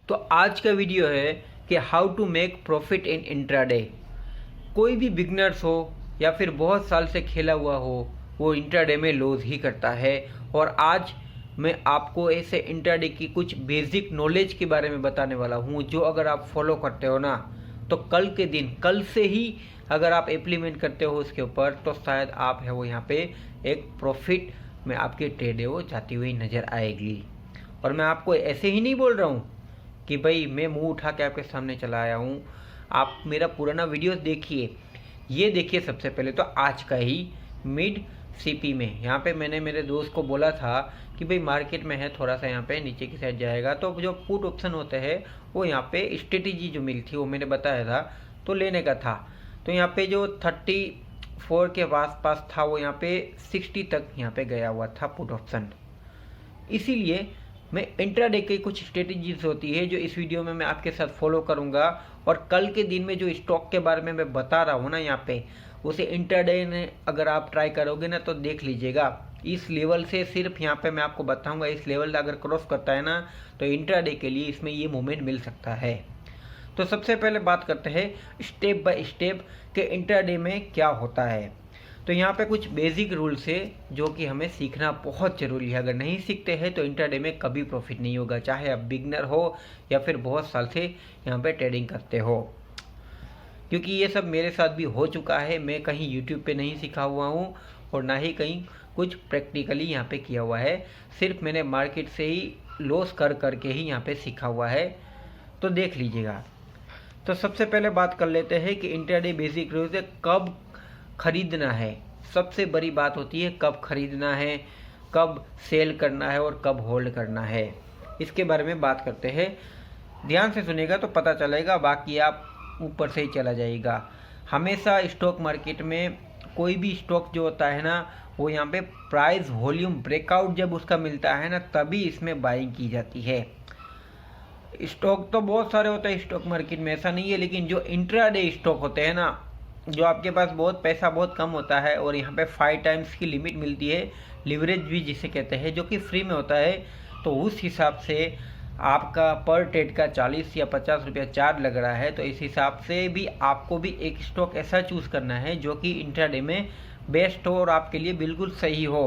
तो आज का वीडियो है कि how to make profit in intraday. कोई भी बिगनर्स हो या फिर बहुत साल से खेला हुआ हो, वो इंट्राडे में लॉस ही करता है। और आज मैं आपको ऐसे इंट्राडे की कुछ बेसिक नॉलेज के बारे में बताने वाला हूँ, जो अगर आप फॉलो करते हो ना, तो कल के दिन, कल से ही अगर आप इम्प्लीमेंट करते हो उसके ऊपर, तो शायद आप है वो यहाँ पे एक प्रॉफिट में आपकी ट्रेड है वो जाती हुई नज़र आएगी। और मैं आपको ऐसे ही नहीं बोल रहा हूँ कि भाई मैं मुंह उठा के आपके सामने चला आया हूँ। आप मेरा पुराना वीडियो देखिए। ये देखिए, सबसे पहले तो आज का ही मिड सीपी में यहाँ पे मैंने मेरे दोस्त को बोला था कि भाई मार्केट में है थोड़ा सा यहाँ पे नीचे की साइड जाएगा, तो जो पुट ऑप्शन होते हैं वो यहाँ पे स्ट्रेटेजी जो मिली थी वो मैंने बताया था, तो लेने का था। तो यहाँ पे जो 34 के आसपास था वो यहाँ पे 60 तक यहाँ पे गया हुआ था पुट ऑप्शन। इसीलिए मैं इंट्राडे की कुछ स्ट्रेटजीज होती है जो इस वीडियो में मैं आपके साथ फॉलो करूंगा। और कल के दिन में जो स्टॉक के बारे में मैं बता रहा हूँ ना यहाँ पे, उसे इंट्राडे ने अगर आप ट्राई करोगे ना तो देख लीजिएगा। इस लेवल से सिर्फ यहाँ पे मैं आपको बताऊंगा, इस लेवल अगर क्रॉस करता है ना तो इंट्राडे के लिए इसमें ये मूवमेंट मिल सकता है। तो सबसे पहले बात करते हैं स्टेप बाय स्टेप कि इंट्राडे में क्या होता है। तो यहाँ पे कुछ बेसिक रूल्स है जो कि हमें सीखना बहुत ज़रूरी है। अगर नहीं सीखते हैं तो इंट्राडे में कभी प्रॉफिट नहीं होगा, चाहे आप बिगनर हो या फिर बहुत साल से यहाँ पे ट्रेडिंग करते हो। क्योंकि ये सब मेरे साथ भी हो चुका है। मैं कहीं यूट्यूब पे नहीं सीखा हुआ हूँ और ना ही कहीं कुछ प्रैक्टिकली यहाँ पे किया हुआ है। सिर्फ मैंने मार्केट से ही लॉस कर करके ही यहाँ पे सीखा हुआ है, तो देख लीजिएगा। तो सबसे पहले बात कर लेते हैं कि इंट्राडे बेसिक रूल्स है कब खरीदना है। सबसे बड़ी बात होती है कब खरीदना है, कब सेल करना है और कब होल्ड करना है। इसके बारे में बात करते हैं। ध्यान से सुनेगा तो पता चलेगा, बाकी आप ऊपर से ही चला जाएगा। हमेशा स्टॉक मार्केट में कोई भी स्टॉक जो होता है ना, वो यहाँ पे प्राइस वॉल्यूम ब्रेकआउट जब उसका मिलता है ना, तभी इसमें बाइंग की जाती है। स्टॉक तो बहुत सारे होते हैं स्टॉक मार्केट में, ऐसा नहीं है, लेकिन जो इंट्राडे स्टॉक होते हैं ना, जो आपके पास बहुत पैसा बहुत कम होता है और यहाँ पे 5 टाइम्स की लिमिट मिलती है, लिवरेज भी जिसे कहते हैं, जो कि फ्री में होता है, तो उस हिसाब से आपका पर ट्रेड का 40 या 50 रुपया चार्ज लग रहा है। तो इस हिसाब से भी आपको भी एक स्टॉक ऐसा चूज़ करना है जो कि इंट्राडे में बेस्ट हो और आपके लिए बिल्कुल सही हो।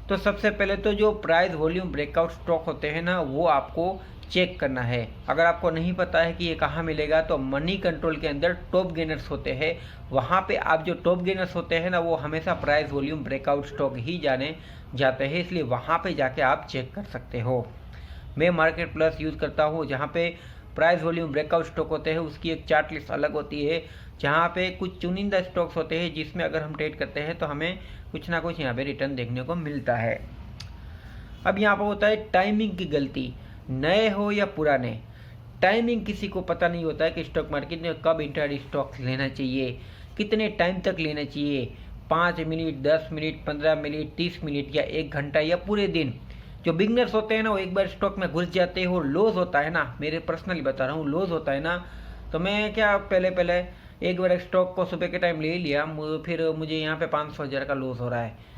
तो सबसे पहले तो जो प्राइस वॉल्यूम ब्रेकआउट स्टॉक होते हैं ना, वो आपको चेक करना है। अगर आपको नहीं पता है कि ये कहाँ मिलेगा, तो मनी कंट्रोल के अंदर टॉप गेनर्स होते हैं, वहाँ पे आप जो टॉप गेनर्स होते हैं ना, वो हमेशा प्राइस वॉल्यूम ब्रेकआउट स्टॉक ही जाने जाते हैं, इसलिए वहाँ पे जाके आप चेक कर सकते हो। मैं मार्केट प्लस यूज़ करता हूँ, जहाँ पे प्राइस वॉल्यूम ब्रेकआउट स्टॉक होते हैं, उसकी एक चार्ट लिस्ट अलग होती है, जहाँ पे कुछ चुनिंदा स्टॉक्स होते हैं जिसमें अगर हम ट्रेड करते हैं तो हमें कुछ ना कुछ यहाँ पे रिटर्न देखने को मिलता है। अब यहाँ पर होता है टाइमिंग की गलती, नए हो या पुराने। टाइमिंग किसी को पता नहीं होता है कि स्टॉक मार्केट में कब इंट्राडे स्टॉक लेना चाहिए, कितने टाइम तक लेना चाहिए, 5 मिनट, 10 मिनट, 15 मिनट, 30 मिनट या 1 घंटा या पूरे दिन। जो बिगनर्स होते हैं ना, वो एक बार स्टॉक में घुस जाते हो, लॉस होता है ना, मेरे पर्सनली बता रहा हूँ, लॉस होता है ना, तो मैं क्या पहले एक बार स्टॉक को सुबह के टाइम ले लिया, फिर मुझे यहाँ पे 500,000 का लॉस हो रहा है।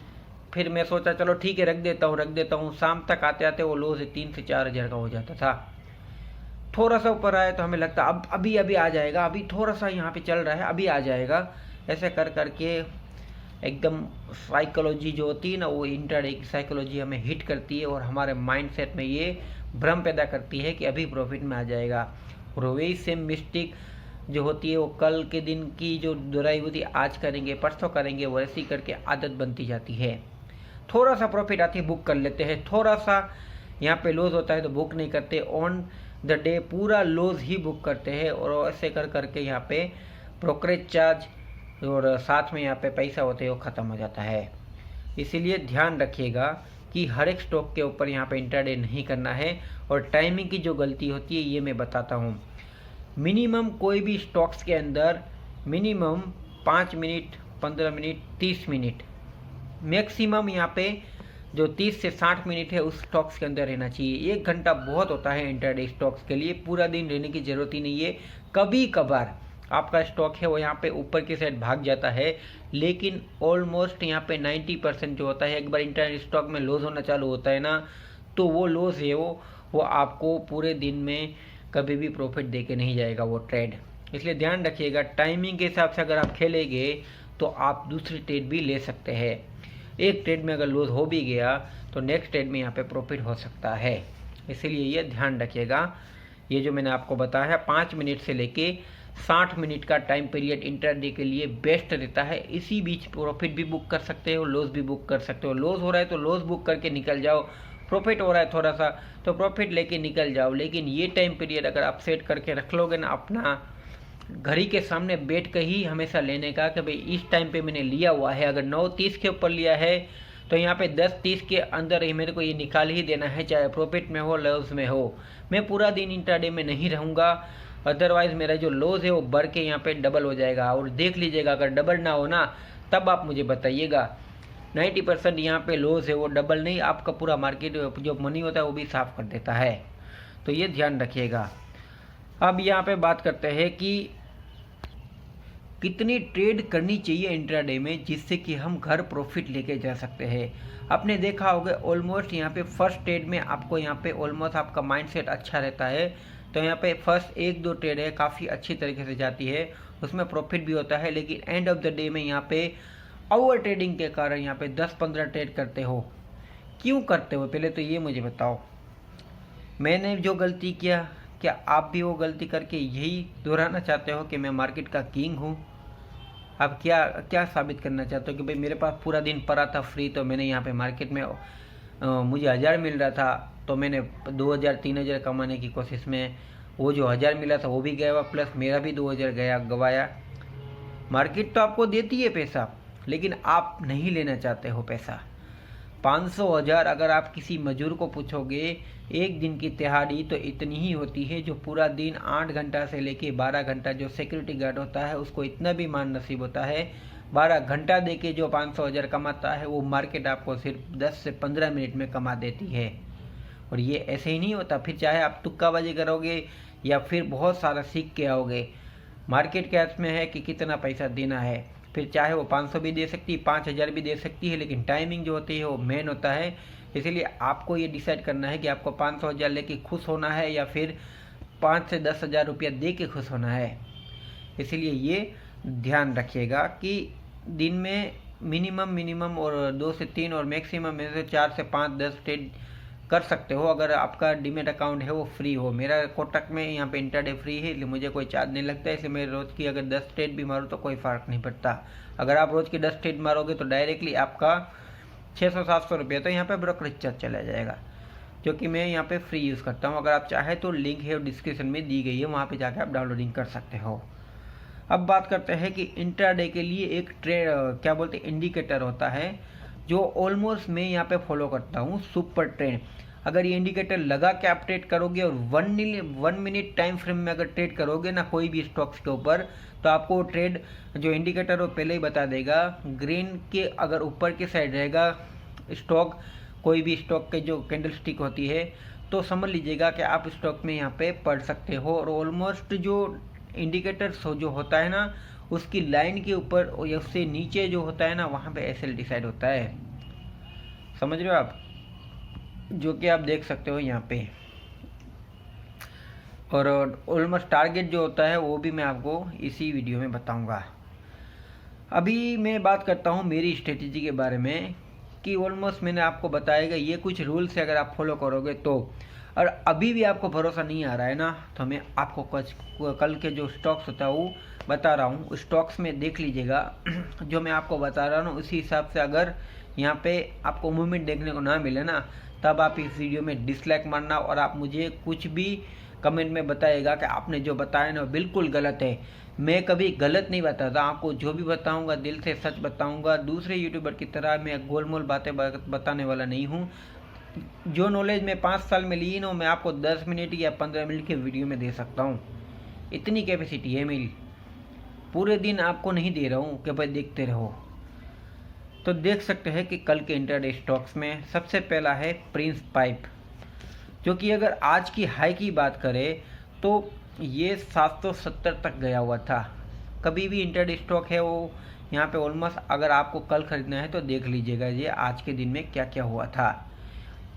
फिर मैं सोचा चलो ठीक है रख देता हूँ। शाम तक आते आते वो लॉस 3 से 4 हज़ार का हो जाता था। थोड़ा सा ऊपर आया तो हमें लगता अब अभी अभी आ जाएगा, अभी थोड़ा सा यहाँ पे चल रहा है, अभी आ जाएगा। ऐसे कर करके एकदम साइकोलॉजी जो होती है ना, वो इंट्राडे की साइकोलॉजी हमें हिट करती है और हमारे माइंड सेट में ये भ्रम पैदा करती है कि अभी प्रॉफिट में आ जाएगा। और वही सेम मिस्टेक जो होती है वो कल के दिन की जो दोहराई होती है, आज करेंगे परसों करेंगे, वैसी करके आदत बनती जाती है। थोड़ा सा प्रॉफिट आती है बुक कर लेते हैं, थोड़ा सा यहाँ पे लॉस होता है तो बुक नहीं करते, ऑन द डे पूरा लॉस ही बुक करते हैं। और ऐसे कर करके यहाँ पे ब्रोकरेज चार्ज और साथ में यहाँ पे पैसा होते हैं वो ख़त्म हो जाता है। इसीलिए ध्यान रखिएगा कि हर एक स्टॉक के ऊपर यहाँ पे इंट्राडे नहीं करना है। और टाइमिंग की जो गलती होती है ये मैं बताता हूँ। मिनिमम कोई भी स्टॉक्स के अंदर minimum 5 minute, 15 minute, 30 minute, maximum यहाँ पे जो 30 से 60 मिनट है उस स्टॉक्स के अंदर रहना चाहिए। 1 घंटा बहुत होता है इंट्राडे स्टॉक्स के लिए, पूरा दिन रहने की ज़रूरत ही नहीं है। कभी कभार आपका स्टॉक है वो यहाँ पे ऊपर की साइड भाग जाता है, लेकिन ऑलमोस्ट यहाँ पे 90% जो होता है, एक बार इंट्राडे स्टॉक में लॉस होना चालू होता है ना, तो वो लॉस है वो वो आपको पूरे दिन में कभी भी प्रॉफिट दे के नहीं जाएगा वो ट्रेड। इसलिए ध्यान रखिएगा, टाइमिंग के हिसाब से अगर आप खेलेंगे तो आप दूसरी ट्रेड भी ले सकते हैं। एक ट्रेड में अगर लॉस हो भी गया तो नेक्स्ट ट्रेड में यहाँ पे प्रॉफिट हो सकता है, इसीलिए ये ध्यान रखिएगा। ये जो मैंने आपको बताया है 5 मिनट से लेके 60 मिनट का टाइम पीरियड इंट्राडे के लिए बेस्ट रहता है। इसी बीच प्रॉफिट भी बुक कर सकते हो, लॉस भी बुक कर सकते हो। लॉस हो रहा है तो लॉस बुक करके निकल जाओ, प्रॉफिट हो रहा है थोड़ा सा तो प्रॉफिट लेके निकल जाओ। लेकिन ये टाइम पीरियड अगर आप सेट करके रख लोगे ना अपना घड़ी के सामने बैठ कर ही हमेशा लेने का कि भाई इस टाइम पे मैंने लिया हुआ है, अगर 9:30 के ऊपर लिया है तो यहाँ पे 10:30 के अंदर ही मेरे को ये निकाल ही देना है, चाहे प्रॉफिट में हो लॉस में हो। मैं पूरा दिन इंट्राडे में नहीं रहूँगा, अदरवाइज मेरा जो लॉस है वो बढ़ के यहाँ पे डबल हो जाएगा। और देख लीजिएगा, अगर डबल ना हो ना तब आप मुझे बताइएगा। 90% यहाँ पे लॉस है, वो डबल नहीं, आपका पूरा मार्केट जो मनी होता है वो भी साफ कर देता है। तो ये ध्यान रखिएगा। अब यहाँ पे बात करते हैं कि कितनी ट्रेड करनी चाहिए इंट्राडे में जिससे कि हम घर प्रॉफिट लेके जा सकते हैं। आपने देखा होगा ऑलमोस्ट यहाँ पे फर्स्ट ट्रेड में आपको यहाँ पे ऑलमोस्ट आपका माइंडसेट अच्छा रहता है, तो यहाँ पे फर्स्ट 1-2 ट्रेड है काफ़ी अच्छी तरीके से जाती है, उसमें प्रॉफिट भी होता है। लेकिन एंड ऑफ द डे में यहाँ पे ओवर ट्रेडिंग के कारण यहाँ पे 10-15 ट्रेड करते हो। क्यों करते हो पहले तो ये मुझे बताओ। मैंने जो गलती किया, क्या आप भी वो गलती करके यही दोहराना चाहते हो कि मैं मार्केट का किंग हूँ? आप क्या क्या साबित करना चाहते हो कि भाई मेरे पास पूरा दिन पड़ा था फ्री, तो मैंने यहाँ पे मार्केट में मुझे 1000 मिल रहा था तो मैंने 2000-3000 कमाने की कोशिश में वो जो 1000 मिला था वो भी गया, प्लस मेरा भी 2000 गया गवाया। मार्केट तो आपको देती है पैसा, लेकिन आप नहीं लेना चाहते हो पैसा। 500-1000 अगर आप किसी मजदूर को पूछोगे एक दिन की दिहाड़ी तो इतनी ही होती है, जो पूरा दिन 8 घंटा से लेके 12 घंटा जो सिक्योरिटी गार्ड होता है उसको इतना भी मान नसीब होता है। 12 घंटा दे के जो 500-1000 कमाता है वो मार्केट आपको सिर्फ 10 से 15 मिनट में कमा देती है। और ये ऐसे ही नहीं होता, फिर चाहे आप तुक्काबाजी करोगे या फिर बहुत सारा सीख के आओगे, मार्केट के हाथ में है कि कितना पैसा देना है। फिर चाहे वो 500 भी दे सकती है, 5000 भी दे सकती है, लेकिन टाइमिंग जो होती है वो मेन होता है। इसीलिए आपको ये डिसाइड करना है कि आपको 500-1000 लेके खुश होना है या फिर 5 से 10,000 रुपया दे के खुश होना है। इसीलिए ये ध्यान रखिएगा कि दिन में मिनिमम और 2 से 3 और मैक्सिमम में से 4 से 5-10 ट्रेड कर सकते हो अगर आपका डीमेट अकाउंट है वो फ्री हो। मेरा कोटक में यहाँ पे इंट्राडे फ्री है, इसलिए मुझे कोई चार्ज नहीं लगता है। इसलिए मैं रोज़ की अगर 10 ट्रेड भी मारूँ तो कोई फ़र्क नहीं पड़ता। अगर आप रोज़ की 10 ट्रेड मारोगे तो डायरेक्टली आपका 600-700 रुपये तो यहाँ पे ब्रोकरेज चार्ज चला जाएगा, जो कि मैं यहाँ पे फ्री यूज़ करता हूँ। अगर आप चाहे तो लिंक है डिस्क्रिप्शन में दी गई है, वहाँ पे जाकर आप डाउनलोडिंग कर सकते हो। अब बात करते हैं कि इंट्राडे के लिए एक ट्रेड क्या बोलते हैं इंडिकेटर होता है जो ऑलमोस्ट मैं यहाँ पे फॉलो करता हूँ, सुपर ट्रेंड। अगर ये इंडिकेटर लगा के आप ट्रेड करोगे और 1 मिनट टाइम फ्रेम में अगर ट्रेड करोगे ना कोई भी स्टॉक्स के ऊपर, तो आपको ट्रेड जो इंडिकेटर वो पहले ही बता देगा। ग्रीन के अगर ऊपर की साइड रहेगा स्टॉक, कोई भी स्टॉक के जो कैंडल स्टिक होती है, तो समझ लीजिएगा कि आप स्टॉक में यहाँ पे पढ़ सकते हो। और ऑलमोस्ट जो इंडिकेटर जो होता है ना उसकी लाइन के ऊपर और उससे नीचे जो होता है ना वहाँ पे एसएल डिसाइड होता है, समझ रहे हो आप, जो कि आप देख सकते हो यहाँ पे। और ऑलमोस्ट टारगेट जो होता है वो भी मैं आपको इसी वीडियो में बताऊंगा। अभी मैं बात करता हूँ मेरी स्ट्रेटेजी के बारे में कि ऑलमोस्ट मैंने आपको बताएगा ये कुछ रूल्स है, अगर आप फॉलो करोगे तो। और अभी भी आपको भरोसा नहीं आ रहा है ना, तो मैं आपको कल के जो स्टॉक्स होता है वो बता रहा हूँ। स्टॉक्स में देख लीजिएगा जो मैं आपको बता रहा हूँ उसी हिसाब से अगर यहाँ पे आपको मूवमेंट देखने को ना मिले ना, तब आप इस वीडियो में डिसलाइक मारना और आप मुझे कुछ भी कमेंट में बताइएगा कि आपने जो बताया ना बिल्कुल गलत है। मैं कभी गलत नहीं बताता, आपको जो भी बताऊंगा दिल से सच बताऊंगा। दूसरे यूट्यूबर की तरह मैं गोलमोल बातें बताने वाला नहीं हूँ। जो नॉलेज मैं 5 साल में ली ना मैं आपको 10 मिनट या 15 मिनट के वीडियो में दे सकता हूँ, इतनी कैपेसिटी है मेरी। पूरे दिन आपको नहीं दे रहा हूँ कि भाई देखते रहो। तो देख सकते हैं कि कल के इंट्राडे स्टॉक्स में सबसे पहला है प्रिंस पाइप, जो कि अगर आज की हाई की बात करें तो ये 770 तक गया हुआ था। कभी भी इंट्राडे स्टॉक है वो यहाँ पे ऑलमोस्ट, अगर आपको कल खरीदना है तो देख लीजिएगा ये आज के दिन में क्या क्या हुआ था।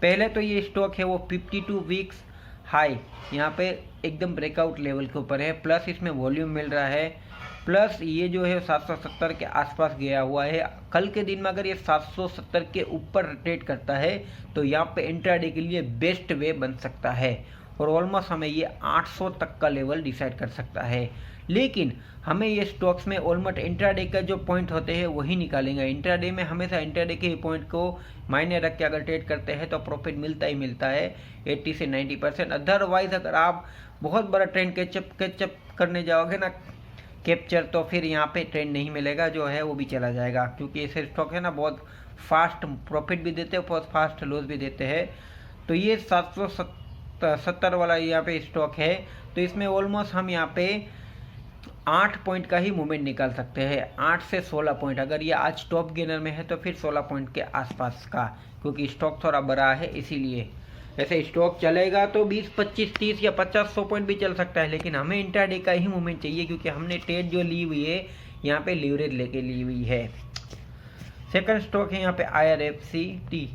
पहले तो ये स्टॉक है वो 52 वीक्स हाई यहाँ पे एकदम ब्रेकआउट लेवल के ऊपर है, प्लस इसमें वॉल्यूम मिल रहा है, प्लस ये जो है 770 के आसपास गया हुआ है। कल के दिन में अगर ये 770 के ऊपर ट्रेड करता है तो यहाँ पे इंट्राडे के लिए बेस्ट वे बन सकता है और ऑलमोस्ट हमें ये 800 तक का लेवल डिसाइड कर सकता है। लेकिन हमें ये स्टॉक्स में ऑलमोस्ट इंट्राडे का जो पॉइंट होते हैं वही निकालेंगे। इंट्राडे में हमेशा इंट्राडे के पॉइंट को मायने रख के अगर ट्रेड करते हैं तो प्रॉफिट मिलता ही मिलता है 80 से 90%। अदरवाइज अगर आप बहुत बड़ा ट्रेंड कैचअप करने जाओगे ना कैप्चर, तो फिर यहाँ पे ट्रेंड नहीं मिलेगा, जो है वो भी चला जाएगा, क्योंकि ऐसे स्टॉक है ना बहुत फास्ट प्रॉफिट भी देते हैं, बहुत फास्ट लॉस भी देते हैं। तो ये 770 वाला यहाँ पे स्टॉक है, तो इसमें ऑलमोस्ट हम यहाँ पे 8 पॉइंट का ही मूवमेंट निकाल सकते हैं, 8 से 16 पॉइंट। अगर ये आज टॉप गेनर में है तो फिर 16 पॉइंट के आसपास का, क्योंकि स्टॉक थोड़ा बड़ा है इसीलिए। ऐसे स्टॉक चलेगा तो 20, 25, 30 या 50, 100 पॉइंट भी चल सकता है, लेकिन हमें इंट्राडे का ही मूवमेंट चाहिए, क्योंकि हमने ट्रेड जो ली हुई है यहाँ पे लीवरेज लेके ली हुई है। सेकंड स्टॉक है यहाँ पे IRFCT।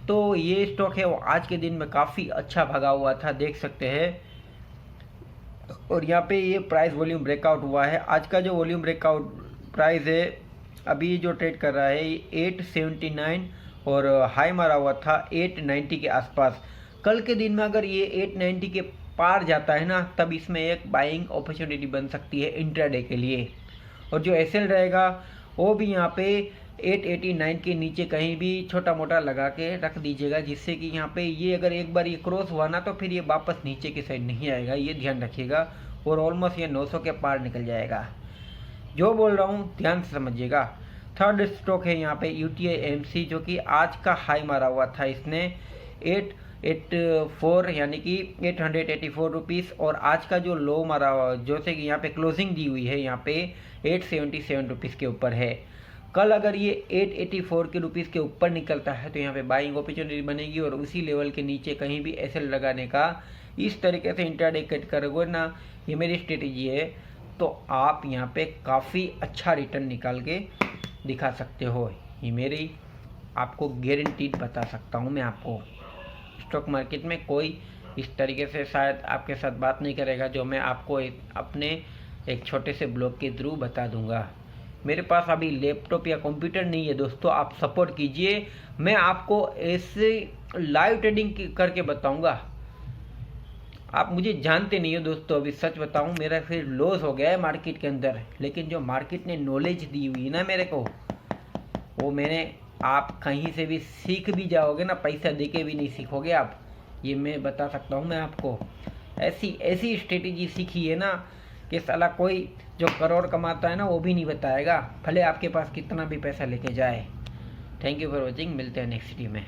तो ये स्टॉक है वो आज के दिन में काफ़ी अच्छा भगा हुआ था, देख सकते हैं, और यहाँ पे ये प्राइस वॉल्यूम ब्रेकआउट हुआ है। आज का जो वॉल्यूम ब्रेकआउट प्राइस है अभी जो ट्रेड कर रहा है 879 और हाई मारा हुआ था 890 के आसपास। कल के दिन में अगर ये 890 के पार जाता है ना, तब इसमें एक बाइंग अपॉर्चुनिटी बन सकती है इंट्राडे के लिए, और जो एसएल रहेगा वो भी यहाँ पे 889 के नीचे कहीं भी छोटा मोटा लगा के रख दीजिएगा, जिससे कि यहाँ पे ये अगर एक बार ये क्रॉस हुआ ना तो फिर ये वापस नीचे की साइड नहीं आएगा, ये ध्यान रखिएगा, और ऑलमोस्ट ये 900 के पार निकल जाएगा। जो बोल रहा हूँ ध्यान से समझिएगा। थर्ड स्टॉक है यहाँ पे UTIMC, जो कि आज का हाई मारा हुआ था इसने 884 यानी कि 884 रुपीज़, और आज का जो लो मारा हुआ जो से कि यहाँ पे क्लोजिंग दी हुई है यहाँ पे 877 रुपीज़ के ऊपर है। कल अगर ये 884 के रुपीज़ के ऊपर निकलता है तो यहाँ पे बाइंग अपॉर्चुनिटी बनेगी, और उसी लेवल के नीचे कहीं भी एसएल लगाने का इस तरीके से इंट्राडे कट करोगे ना, ये मेरी स्ट्रेटेजी है, तो आप यहाँ पे काफ़ी अच्छा रिटर्न निकाल के दिखा सकते हो। ये मेरी आपको गारंटीड बता सकता हूँ मैं आपको। स्टॉक मार्केट में कोई इस तरीके से शायद आपके साथ बात नहीं करेगा जो मैं आपको अपने एक छोटे से ब्लॉग के थ्रू बता दूंगा। मेरे पास अभी लैपटॉप या कंप्यूटर नहीं है दोस्तों, आप सपोर्ट कीजिए, मैं आपको ऐसे लाइव ट्रेडिंग करके बताऊंगा। आप मुझे जानते नहीं हो दोस्तों, अभी सच बताऊं मेरा फिर लॉस हो गया है मार्केट के अंदर, लेकिन जो मार्केट ने नॉलेज दी हुई है ना मेरे को, वो मैंने आप कहीं से भी सीख भी जाओगे ना, पैसा देके भी नहीं सीखोगे आप, ये मैं बता सकता हूँ मैं आपको। ऐसी स्ट्रेटेजी सीखी है ना कि साला कोई जो करोड़ कमाता है ना वो भी नहीं बताएगा, भले आपके पास कितना भी पैसा लेके जाए। थैंक यू फॉर वॉचिंग, मिलते हैं नेक्स्ट वीडियो में।